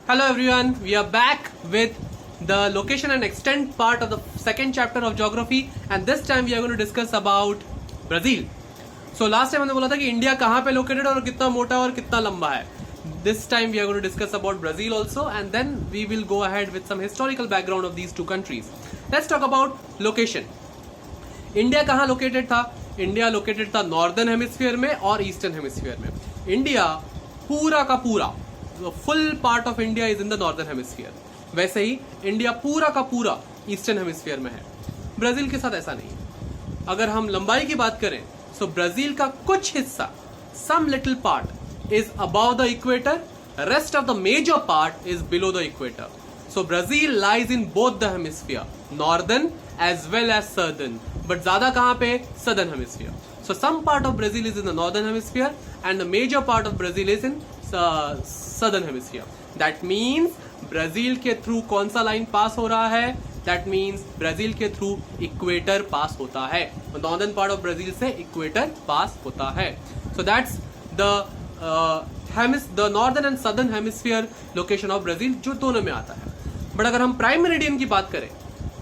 Hello everyone, we are back with the location and extent part of the second chapter of geography and this time we are going to discuss about Brazil. So last time हमने बोला था कि India कहाँ पे located और कितना मोटा और कितना लंबा है. This time we are going to discuss about Brazil also and then we will go ahead with some historical background of these two countries. Let's talk about location. India कहाँ लोकेटेड था? India located था northern hemisphere में और eastern hemisphere में. India पूरा का पूरा full part of India is in the northern hemisphere. वैसे ही इंडिया पूरा का पूरा ईस्टर्न हेमिस्फीयर में है. ब्राजील के साथ ऐसा नहीं है. अगर हम लंबाई की बात करें सो ब्राजील का कुछ हिस्सा some little part is above the equator, rest of the major part is below the equator. So Brazil lies in both the hemisphere, northern as well as southern, but ज्यादा कहां पे? Southern hemisphere. So some part of Brazil is in the northern hemisphere and the major part of Brazil is in southern hemisphere. That means Brazil के through कौन सा line pass हो रहा है? That means Brazil के through equator पास होता है. Northern part of Brazil से इक्वेटर पास होता है. सो that's the northern and southern hemisphere location of Brazil जो दोनों में आता है. बट अगर हम प्राइम मेरिडियन की बात करें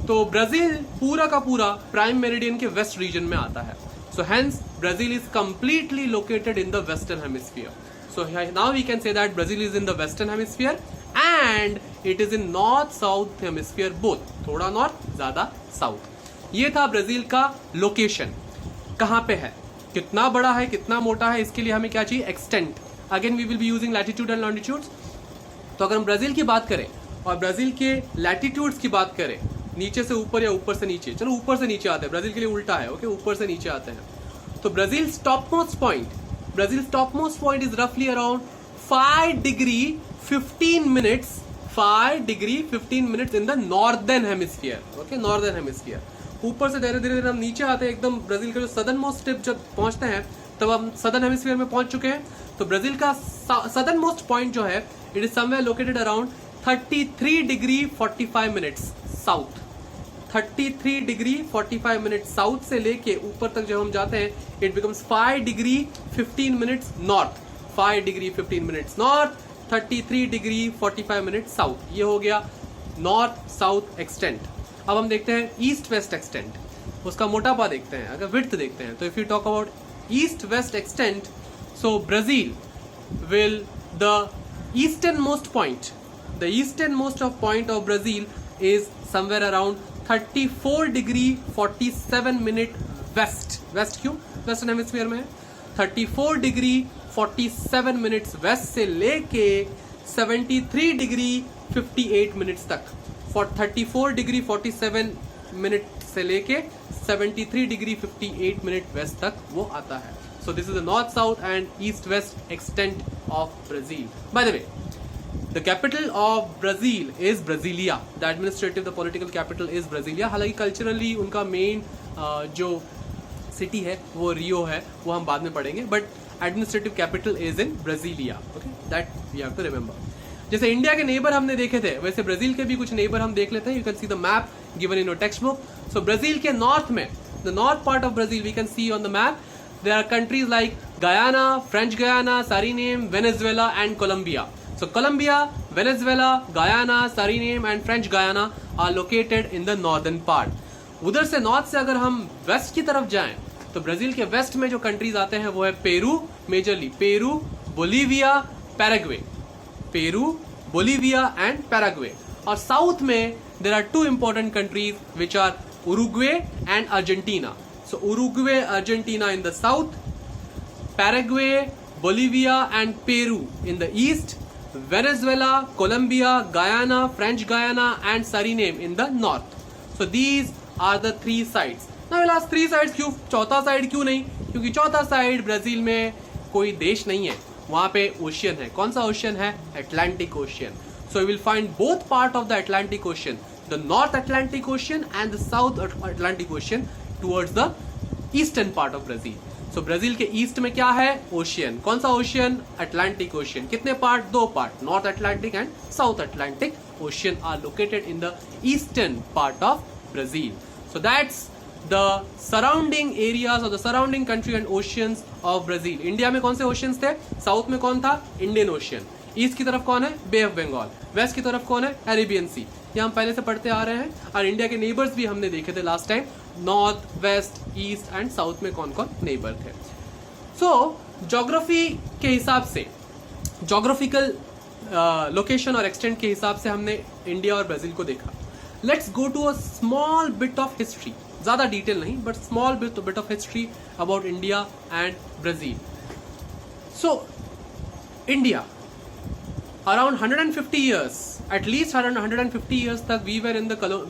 तो ब्राजील पूरा का पूरा प्राइम मेरिडियन के वेस्ट रीजन में आता है. So hence Brazil is completely located in the western hemisphere. So now we can say that Brazil is in the western hemisphere and it is in north south hemisphere both. थोड़ा north ज्यादा south. ये था Brazil का location. कहाँ पे है, कितना बड़ा है, कितना मोटा है, इसके लिए हमें क्या चाहिए? Extent. Again we will be using latitude and longitudes. तो अगर हम ब्राजील की बात करें और ब्राजील के लैटिट्यूड्स की बात करें, नीचे से ऊपर या ऊपर से नीचे, चलो ऊपर से नीचे आते हैं, ब्राजील के लिए उल्टा है. ओके, ऊपर से नीचे आते हैं. तो Brazil topmost point Brazil's topmost point is roughly around 5 degree 15 minutes 5 degree 15 minutes in the northern hemisphere. Okay, northern hemisphere. ऊपर से धीरे धीरे हम नीचे आते हैं एकदम. ब्राजील का जो सदर्न मोस्ट टिप जब पहुंचते हैं तब हम सदर्न हेमिस्फीयर में पहुंच चुके हैं. तो ब्राजील का सदर्न मोस्ट पॉइंट जो है it is somewhere located around 33 degree 45 minutes south. 33 degree 45 minute south से लेके ऊपर तक जब हम जाते हैं it becomes 5 degree 15 minutes north. 5 degree 15 minutes north, 33 degree 45 minute south. ये हो गया नॉर्थ साउथ एक्सटेंट. अब हम देखते हैं ईस्ट वेस्ट एक्सटेंट. उसका मोटापा देखते हैं. अगर विड्थ देखते हैं तो if you talk about east west extent so Brazil will the eastern most of point of Brazil is somewhere around 34 degree 47 minute west क्यों? वेस्टर्न हेमिस्फीयर में 34 डिग्री 47 मिनट्स वेस्ट से लेके 73 डिग्री 58 मिनट्स तक. 34 degree 47 minute से लेके 73 degree 58 minute waste तक वो आता है. So this is the north south and east west extent of Brazil. By the way, The capital of Brazil is Brasilia. The administrative, the political capital is Brasilia. हालांकि culturally उनका main जो city है वो रियो है, वो हम बाद में पढ़ेंगे. But administrative capital is in Brasilia. Okay, that we have to remember. जैसे इंडिया के नेबर हमने देखे थे वैसे ब्राजील के भी कुछ नेबर हम देख लेते हैं. You can see the map given in your textbook. So Brazil के नॉर्थ में, the north part of Brazil we can see on the map. There are countries like Guyana, French Guyana, Suriname, Venezuela and Colombia. So Colombia, Venezuela, Guyana, Suriname and French Guyana are located in the northern part. उधर से north से अगर हम waste की तरफ जाएं तो Brazil के वेस्ट में जो कंट्रीज आते हैं वो है Peru, majorly Peru, Bolivia, Paraguay. Peru, Bolivia and Paraguay. और साउथ में there are two important countries which are Uruguay and Argentina. So Uruguay, Argentina in the south, Paraguay, Bolivia and Peru in the east, Venezuela, Colombia, Guyana, French Guyana and Suriname in the north. So these are the three sides. Now we'll ask three sides क्यों? चौथा side क्यों नहीं? क्योंकि चौथा side Brazil में कोई देश नहीं है, वहां पे ओशियन है. कौन सा ओशियन है? Atlantic ocean. So we will find both part of the Atlantic Ocean, the North Atlantic Ocean and the South Atlantic Ocean towards the eastern part of Brazil. So Brazil के east में क्या है? Ocean. कौन सा ocean? Atlantic ocean. कितने part? 2 part, north Atlantic and south Atlantic ocean are located in the eastern part of Brazil. So that's the surrounding areas और the surrounding country and oceans of Brazil. India में कौन से oceans थे? South में कौन था? Indian ocean. East की तरफ कौन है? बे ऑफ बंगाल। वेस्ट की तरफ कौन है? अरेबियन सी। ये हम पहले से पढ़ते आ रहे हैं। और इंडिया के नेबर्स भी हमने देखे थे last time, north, west, east and south में कौन कौन नेबर थे। सो ज्योग्राफी के हिसाब से, ज्योग्राफिकल लोकेशन और एक्सटेंट के हिसाब से हमने इंडिया और ब्राजील को देखा। Let's go to a small bit of history, ज्यादा डिटेल नहीं but small bit of history about India and Brazil. So India around 150 years, at least around 150 years तक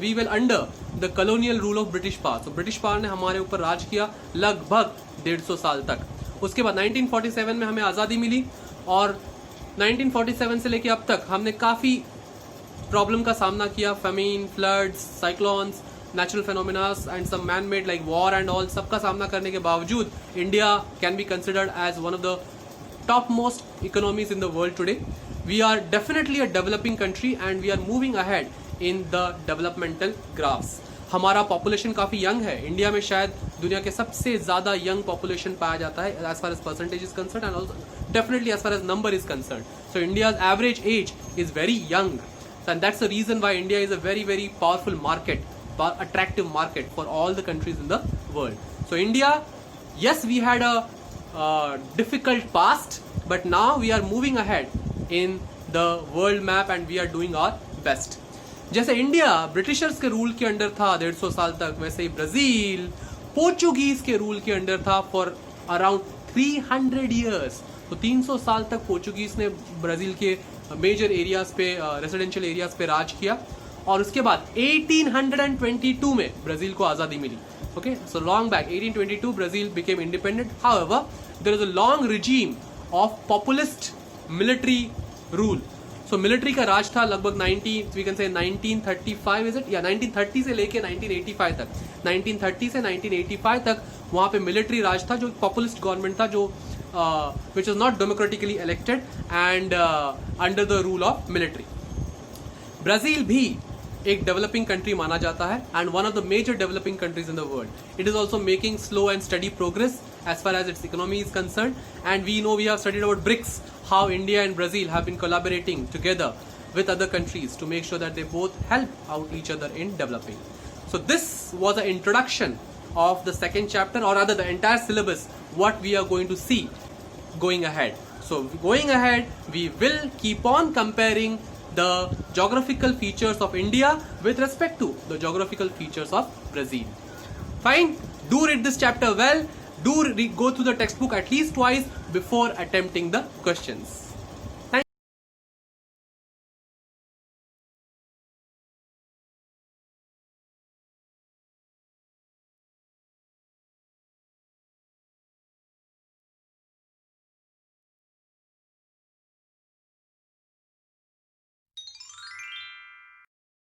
we were under the colonial rule of British power. So British power ने हमारे ऊपर राज किया लगभग 150 साल तक। उसके बाद 1947 में हमें आज़ादी मिली और 1947 से लेके अब तक हमने काफ़ी प्रॉब्लम का सामना किया, famine, floods, cyclones, natural phenomenas and some man made like war and all, सबका सामना करने के बावजूद India can be considered as one of the top most economies in the world today. We are definitely a developing country and we are moving ahead in the developmental graphs. हमारा population काफ़ी young है। India में शायद दुनिया के सबसे ज़्यादा young population पाया जाता है as far as percentage is concerned and also definitely as far as number is concerned. So India's average age is very young and that's the reason why India is a very very powerful market, attractive market for all the countries in the world. So India, yes, we had a difficult past but now we are moving ahead in the world map and we are doing our best. जैसे India Britishers के rule के under था 150 साल तक, वैसे ही Brazil Portuguese के rule के under था फॉर अराउंड 300 इयर्स। तो 300 साल तक पोर्चुगीज ने ब्राजील के मेजर एरियाज पे, रेसिडेंशियल एरियाज पे राज किया और उसके बाद 1822 में ब्राजील को आज़ादी मिली। Okay, so long back 1822 Brazil became independent. However there is a long regime of populist military rule. So military का राज था लगभग 1935 इज इट, या 1930 से लेके 1985 तक, 1930 से 1985 तक वहाँ पे मिलिट्री राज था, जो पॉपुलिस्ट गवर्नमेंट था, जो which is not democratically elected and under the rule of military. Brazil भी एक डेवलपिंग कंट्री माना जाता है and one of the major developing countries in the world. It is also making slow and steady progress as far as its economy is concerned, and we know we have studied about BRICS, how India and Brazil have been collaborating together with other countries to make sure that they both help out each other in developing. So this was an introduction of the second chapter, or rather the entire syllabus, what we are going to see going ahead. So going ahead, we will keep on comparing the geographical features of India with respect to the geographical features of Brazil. Fine, do read this chapter well. Do go through the textbook at least twice before attempting the questions.